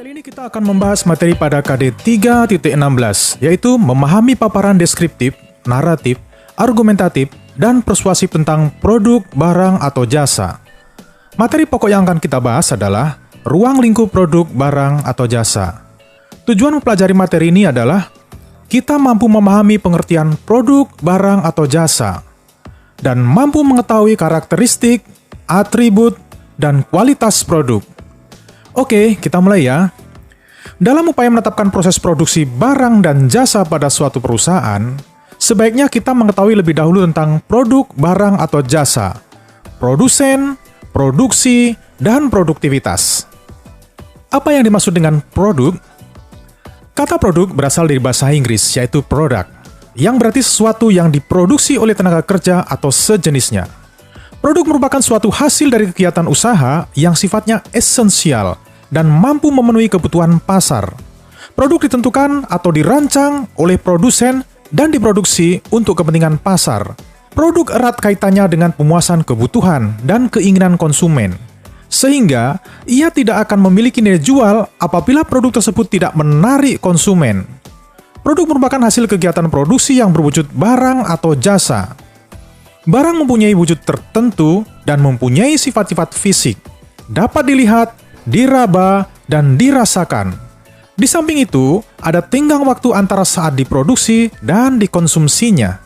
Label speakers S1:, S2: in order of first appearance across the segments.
S1: Kali ini kita akan membahas materi pada KD 3.16, yaitu memahami paparan deskriptif, naratif, argumentatif, dan persuasif tentang produk, barang, atau jasa. Materi pokok yang akan kita bahas adalah ruang lingkup produk, barang, atau jasa. Tujuan mempelajari materi ini adalah kita mampu memahami pengertian produk, barang, atau jasa, dan mampu mengetahui karakteristik, atribut, dan kualitas produk. Oke, kita mulai ya. Dalam upaya menetapkan proses produksi barang dan jasa pada suatu perusahaan, sebaiknya kita mengetahui lebih dahulu tentang produk, barang, atau jasa, produsen, produksi, dan produktivitas. Apa yang dimaksud dengan produk? Kata produk berasal dari bahasa Inggris, yaitu product, yang berarti sesuatu yang diproduksi oleh tenaga kerja atau sejenisnya. Produk merupakan suatu hasil dari kegiatan usaha yang sifatnya esensial dan mampu memenuhi kebutuhan pasar. Produk ditentukan atau dirancang oleh produsen dan diproduksi untuk kepentingan pasar. Produk erat kaitannya dengan pemuasan kebutuhan dan keinginan konsumen, sehingga ia tidak akan memiliki nilai jual apabila produk tersebut tidak menarik konsumen. Produk merupakan hasil kegiatan produksi yang berwujud barang atau jasa. Barang mempunyai wujud tertentu dan mempunyai sifat-sifat fisik, dapat dilihat, diraba, dan dirasakan. Di samping itu, ada tenggang waktu antara saat diproduksi dan dikonsumsinya.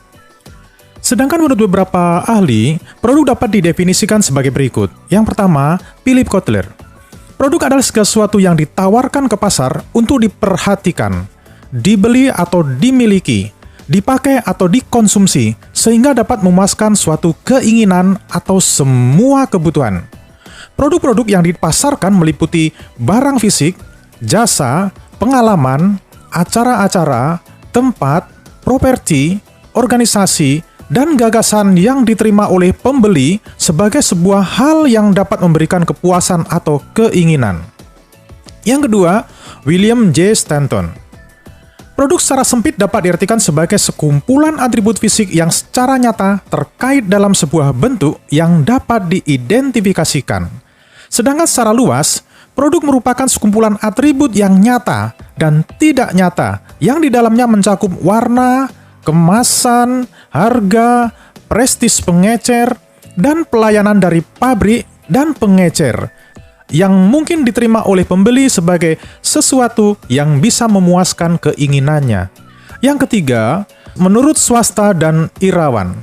S1: Sedangkan menurut beberapa ahli, produk dapat didefinisikan sebagai berikut. Yang pertama, Philip Kotler. Produk adalah segala sesuatu yang ditawarkan ke pasar untuk diperhatikan, dibeli atau dimiliki, dipakai atau dikonsumsi, sehingga dapat memuaskan suatu keinginan atau semua kebutuhan. Produk-produk yang dipasarkan meliputi barang fisik, jasa, pengalaman, acara-acara, tempat, properti, organisasi, dan gagasan yang diterima oleh pembeli sebagai sebuah hal yang dapat memberikan kepuasan atau keinginan. Yang kedua, William J. Stanton. Produk secara sempit dapat diartikan sebagai sekumpulan atribut fisik yang secara nyata terkait dalam sebuah bentuk yang dapat diidentifikasikan. Sedangkan secara luas, produk merupakan sekumpulan atribut yang nyata dan tidak nyata yang di dalamnya mencakup warna, kemasan, harga, prestis pengecer, dan pelayanan dari pabrik dan pengecer yang mungkin diterima oleh pembeli sebagai sesuatu yang bisa memuaskan keinginannya. Yang ketiga, menurut swasta dan Irawan,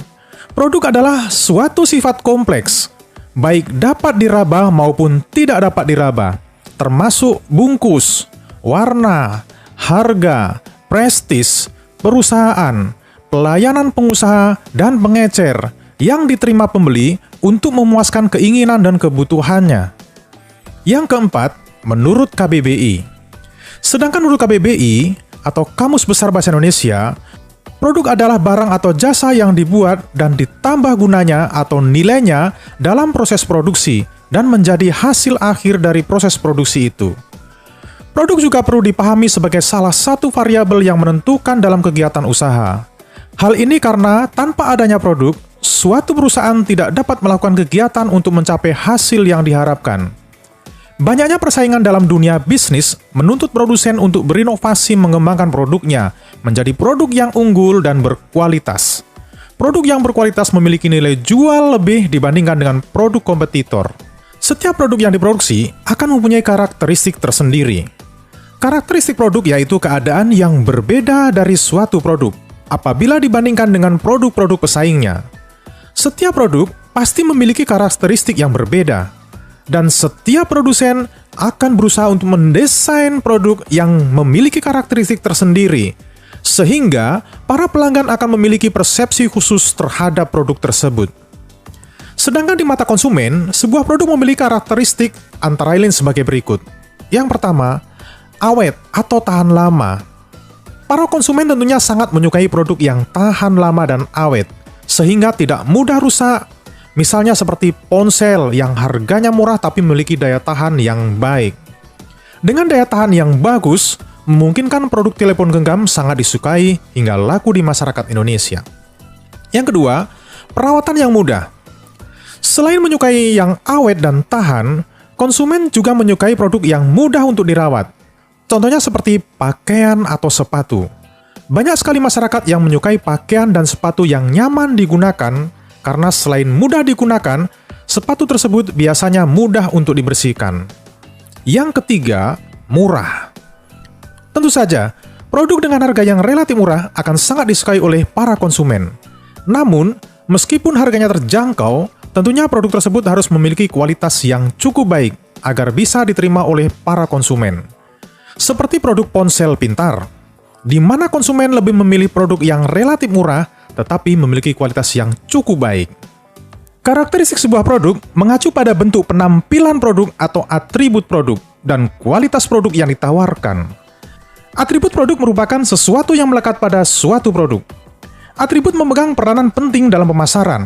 S1: produk adalah suatu sifat kompleks, baik dapat diraba maupun tidak dapat diraba, termasuk bungkus, warna, harga, prestis, perusahaan, pelayanan pengusaha, dan pengecer yang diterima pembeli untuk memuaskan keinginan dan kebutuhannya. Yang keempat, menurut KBBI. Sedangkan menurut KBBI, atau Kamus Besar Bahasa Indonesia, produk adalah barang atau jasa yang dibuat dan ditambah gunanya atau nilainya dalam proses produksi dan menjadi hasil akhir dari proses produksi itu. Produk juga perlu dipahami sebagai salah satu variabel yang menentukan dalam kegiatan usaha. Hal ini karena tanpa adanya produk, suatu perusahaan tidak dapat melakukan kegiatan untuk mencapai hasil yang diharapkan. Banyaknya persaingan dalam dunia bisnis menuntut produsen untuk berinovasi mengembangkan produknya menjadi produk yang unggul dan berkualitas. Produk yang berkualitas memiliki nilai jual lebih dibandingkan dengan produk kompetitor. Setiap produk yang diproduksi akan mempunyai karakteristik tersendiri. Karakteristik produk yaitu keadaan yang berbeda dari suatu produk apabila dibandingkan dengan produk-produk pesaingnya. Setiap produk pasti memiliki karakteristik yang berbeda. Dan setiap produsen akan berusaha untuk mendesain produk yang memiliki karakteristik tersendiri, sehingga para pelanggan akan memiliki persepsi khusus terhadap produk tersebut. Sedangkan di mata konsumen, sebuah produk memiliki karakteristik antara lain sebagai berikut. Yang pertama, awet atau tahan lama. Para konsumen tentunya sangat menyukai produk yang tahan lama dan awet, sehingga tidak mudah rusak. Misalnya seperti ponsel yang harganya murah tapi memiliki daya tahan yang baik. Dengan daya tahan yang bagus, memungkinkan produk telepon genggam sangat disukai hingga laku di masyarakat Indonesia. Yang kedua, perawatan yang mudah. Selain menyukai yang awet dan tahan, konsumen juga menyukai produk yang mudah untuk dirawat, Contohnya seperti pakaian atau sepatu. Banyak sekali masyarakat yang menyukai pakaian dan sepatu yang nyaman digunakan karena selain mudah digunakan, sepatu tersebut biasanya mudah untuk dibersihkan. Yang ketiga, murah. Tentu saja, produk dengan harga yang relatif murah akan sangat disukai oleh para konsumen. Namun, meskipun harganya terjangkau, tentunya produk tersebut harus memiliki kualitas yang cukup baik agar bisa diterima oleh para konsumen. Seperti produk ponsel pintar, di mana konsumen lebih memilih produk yang relatif murah tetapi memiliki kualitas yang cukup baik. Karakteristik sebuah produk mengacu pada bentuk penampilan produk atau atribut produk dan kualitas produk yang ditawarkan. Atribut produk merupakan sesuatu yang melekat pada suatu produk. Atribut memegang peranan penting dalam pemasaran.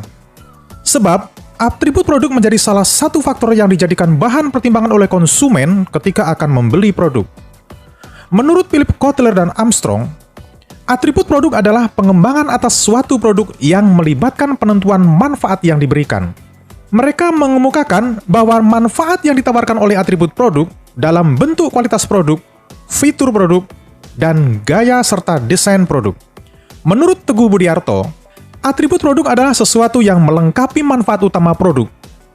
S1: Sebab, atribut produk menjadi salah satu faktor yang dijadikan bahan pertimbangan oleh konsumen ketika akan membeli produk. Menurut Philip Kotler dan Armstrong, atribut produk adalah pengembangan atas suatu produk yang melibatkan penentuan manfaat yang diberikan. Mereka mengemukakan bahwa manfaat yang ditawarkan oleh atribut produk dalam bentuk kualitas produk, fitur produk, dan gaya serta desain produk. Menurut Teguh Budiarto, atribut produk adalah sesuatu yang melengkapi manfaat utama produk,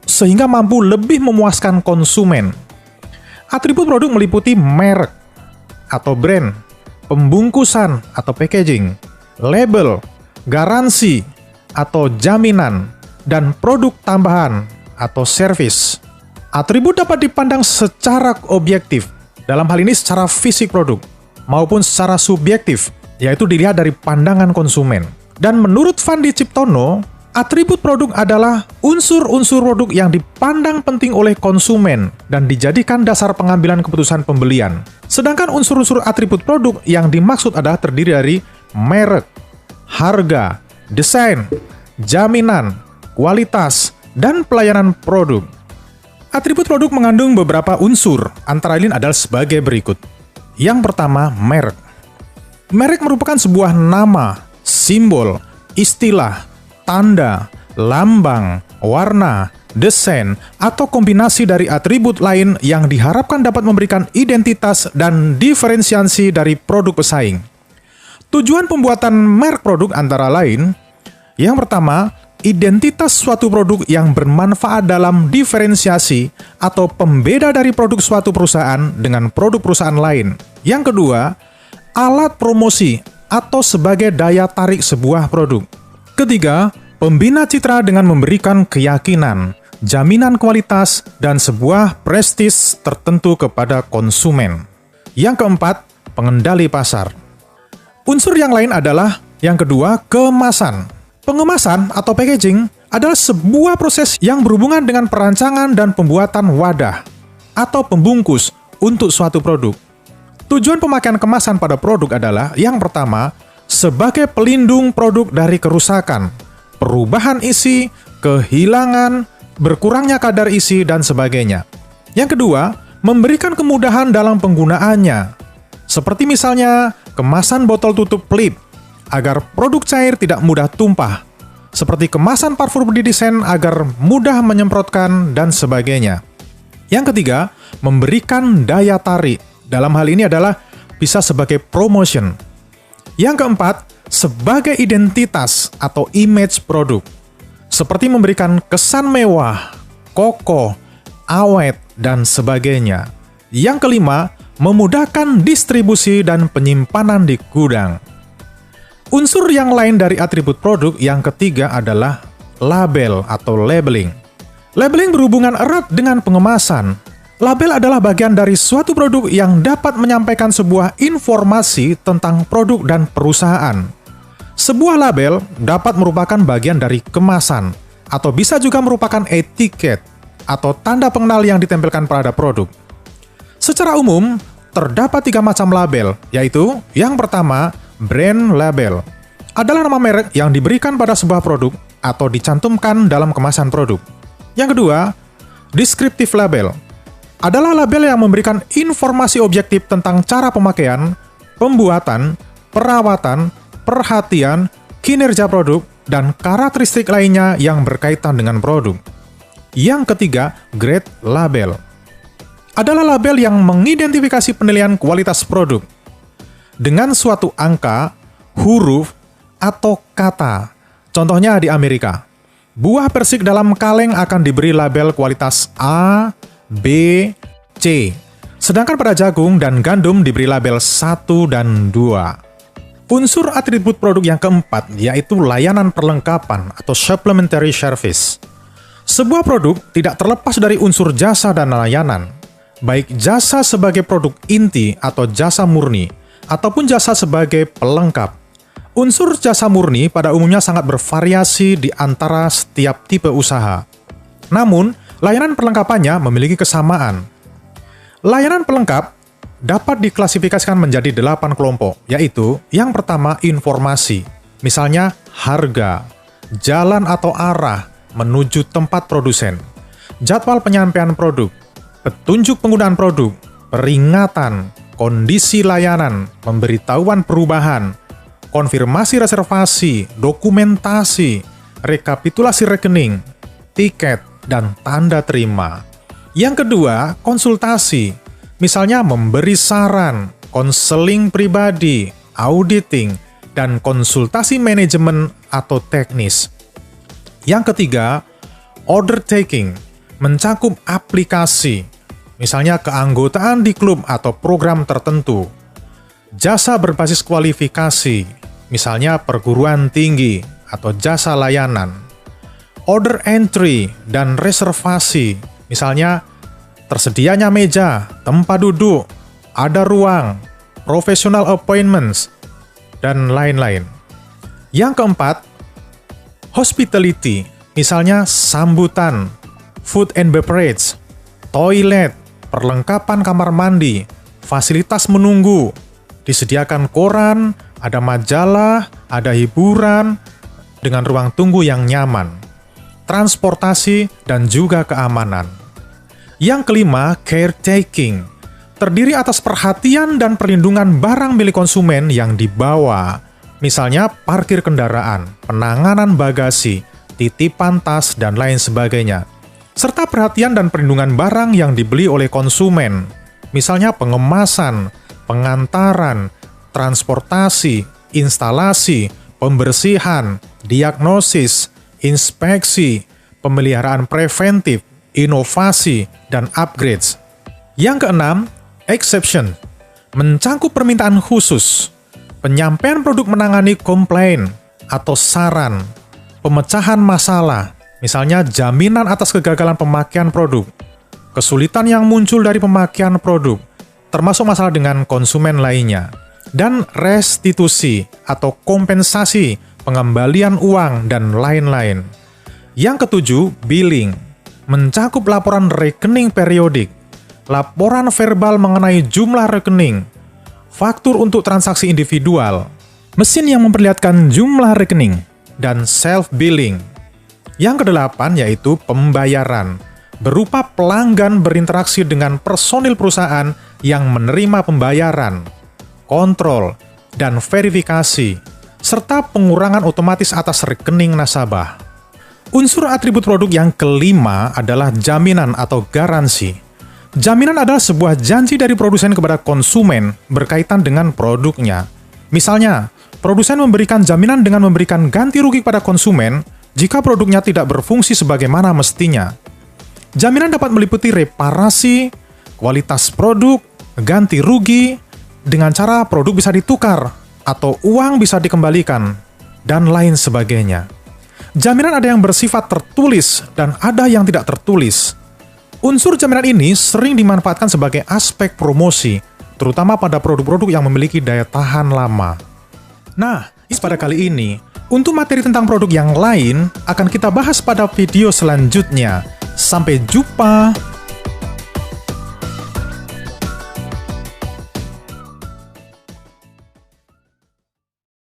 S1: sehingga mampu lebih memuaskan konsumen. Atribut produk meliputi merek atau brand, pembungkusan atau packaging, label, garansi atau jaminan, dan produk tambahan atau service. Atribut dapat dipandang secara objektif, dalam hal ini secara fisik produk, maupun secara subjektif, yaitu dilihat dari pandangan konsumen. Dan menurut Fandi Ciptono, atribut produk adalah unsur-unsur produk yang dipandang penting oleh konsumen dan dijadikan dasar pengambilan keputusan pembelian. Sedangkan unsur-unsur atribut produk yang dimaksud adalah terdiri dari merek, harga, desain, jaminan, kualitas, dan pelayanan produk. Atribut produk mengandung beberapa unsur, antara lain adalah sebagai berikut. Yang pertama, merek. Merek merupakan sebuah nama, simbol, istilah, tanda, lambang, warna, desain, atau kombinasi dari atribut lain yang diharapkan dapat memberikan identitas dan diferensiasi dari produk pesaing. Tujuan pembuatan merek produk antara lain, yang pertama, identitas suatu produk yang bermanfaat dalam diferensiasi atau pembeda dari produk suatu perusahaan dengan produk perusahaan lain. Yang kedua, alat promosi atau sebagai daya tarik sebuah produk. Ketiga, pembina citra dengan memberikan keyakinan, jaminan kualitas, dan sebuah prestis tertentu kepada konsumen. Yang keempat, pengendali pasar. Unsur yang lain adalah, yang kedua, kemasan. Pengemasan atau packaging adalah sebuah proses yang berhubungan dengan perancangan dan pembuatan wadah atau pembungkus untuk suatu produk. Tujuan pemakaian kemasan pada produk adalah, yang pertama, sebagai pelindung produk dari kerusakan, perubahan isi, kehilangan, berkurangnya kadar isi, dan sebagainya. Yang kedua, memberikan kemudahan dalam penggunaannya, seperti misalnya kemasan botol tutup klip, agar produk cair tidak mudah tumpah, seperti kemasan parfum didesain agar mudah menyemprotkan, dan sebagainya. Yang ketiga, memberikan daya tarik. Dalam hal ini adalah bisa sebagai promotion. Yang keempat, sebagai identitas atau image produk, seperti memberikan kesan mewah, kokoh, awet, dan sebagainya. Yang kelima, memudahkan distribusi dan penyimpanan di gudang. Unsur yang lain dari atribut produk yang ketiga adalah label atau labeling. Labeling berhubungan erat dengan pengemasan. Label adalah bagian dari suatu produk yang dapat menyampaikan sebuah informasi tentang produk dan perusahaan. Sebuah label dapat merupakan bagian dari kemasan, atau bisa juga merupakan etiket atau tanda pengenal yang ditempelkan pada produk. Secara umum, terdapat 3 macam label, yaitu yang pertama, brand label. Adalah nama merek yang diberikan pada sebuah produk atau dicantumkan dalam kemasan produk. Yang kedua, descriptive label. Adalah label yang memberikan informasi objektif tentang cara pemakaian, pembuatan, perawatan, perhatian, kinerja produk, dan karakteristik lainnya yang berkaitan dengan produk. Yang ketiga, grade label. adalah label yang mengidentifikasi penilaian kualitas produk dengan suatu angka, huruf, atau kata. Contohnya di Amerika, buah persik dalam kaleng akan diberi label kualitas A, B, C. Sedangkan pada jagung dan gandum diberi label 1 dan 2. Unsur atribut produk yang keempat yaitu layanan perlengkapan atau supplementary service. Sebuah produk tidak terlepas dari unsur jasa dan layanan, baik jasa sebagai produk inti atau jasa murni, ataupun jasa sebagai pelengkap. Unsur jasa murni pada umumnya sangat bervariasi di antara setiap tipe usaha. Namun, layanan perlengkapannya memiliki kesamaan. Layanan pelengkap dapat diklasifikasikan menjadi 8 kelompok, yaitu yang pertama informasi, misalnya harga, jalan atau arah menuju tempat produsen, jadwal penyampaian produk, petunjuk penggunaan produk, peringatan, kondisi layanan, pemberitahuan perubahan, konfirmasi reservasi, dokumentasi, rekapitulasi rekening, tiket, dan tanda terima. Yang kedua, konsultasi, misalnya memberi saran, konseling pribadi, auditing, dan konsultasi manajemen atau teknis. Yang ketiga, order taking, mencakup aplikasi, misalnya keanggotaan di klub atau program tertentu. Jasa berbasis kualifikasi, misalnya perguruan tinggi atau jasa layanan. Order entry dan reservasi, misalnya tersedianya meja, tempat duduk, ada ruang, professional appointments, dan lain-lain. Yang keempat, hospitality, misalnya sambutan, food and beverage, toilet, perlengkapan kamar mandi, fasilitas menunggu, disediakan koran, ada majalah, ada hiburan, dengan ruang tunggu yang nyaman, transportasi, dan juga keamanan. Yang kelima, caretaking, terdiri atas perhatian dan perlindungan barang milik konsumen yang dibawa, misalnya parkir kendaraan, penanganan bagasi, titipan tas, dan lain sebagainya. Serta perhatian dan perlindungan barang yang dibeli oleh konsumen, misalnya pengemasan, pengantaran, transportasi, instalasi, pembersihan, diagnosis, inspeksi, pemeliharaan preventif, inovasi, dan upgrades. Yang keenam, exception, mencakup permintaan khusus, penyampaian produk menangani komplain atau saran, pemecahan masalah, misalnya jaminan atas kegagalan pemakaian produk, kesulitan yang muncul dari pemakaian produk, termasuk masalah dengan konsumen lainnya, dan restitusi atau kompensasi, pengembalian uang, dan lain-lain. Yang ketujuh, billing, mencakup laporan rekening periodik, laporan verbal mengenai jumlah rekening, faktur untuk transaksi individual, mesin yang memperlihatkan jumlah rekening, dan self-billing. Yang kedelapan yaitu pembayaran, berupa pelanggan berinteraksi dengan personil perusahaan yang menerima pembayaran, kontrol, dan verifikasi, serta pengurangan otomatis atas rekening nasabah. Unsur atribut produk yang kelima adalah jaminan atau garansi. Jaminan adalah sebuah janji dari produsen kepada konsumen berkaitan dengan produknya. Misalnya, produsen memberikan jaminan dengan memberikan ganti rugi pada konsumen jika produknya tidak berfungsi sebagaimana mestinya. Jaminan dapat meliputi reparasi, kualitas produk, ganti rugi, dengan cara produk bisa ditukar atau uang bisa dikembalikan, dan lain sebagainya. Jaminan ada yang bersifat tertulis dan ada yang tidak tertulis. Unsur jaminan ini sering dimanfaatkan sebagai aspek promosi, terutama pada produk-produk yang memiliki daya tahan lama. Nah, pada kali ini, untuk materi tentang produk yang lain akan kita bahas pada video selanjutnya. Sampai jumpa!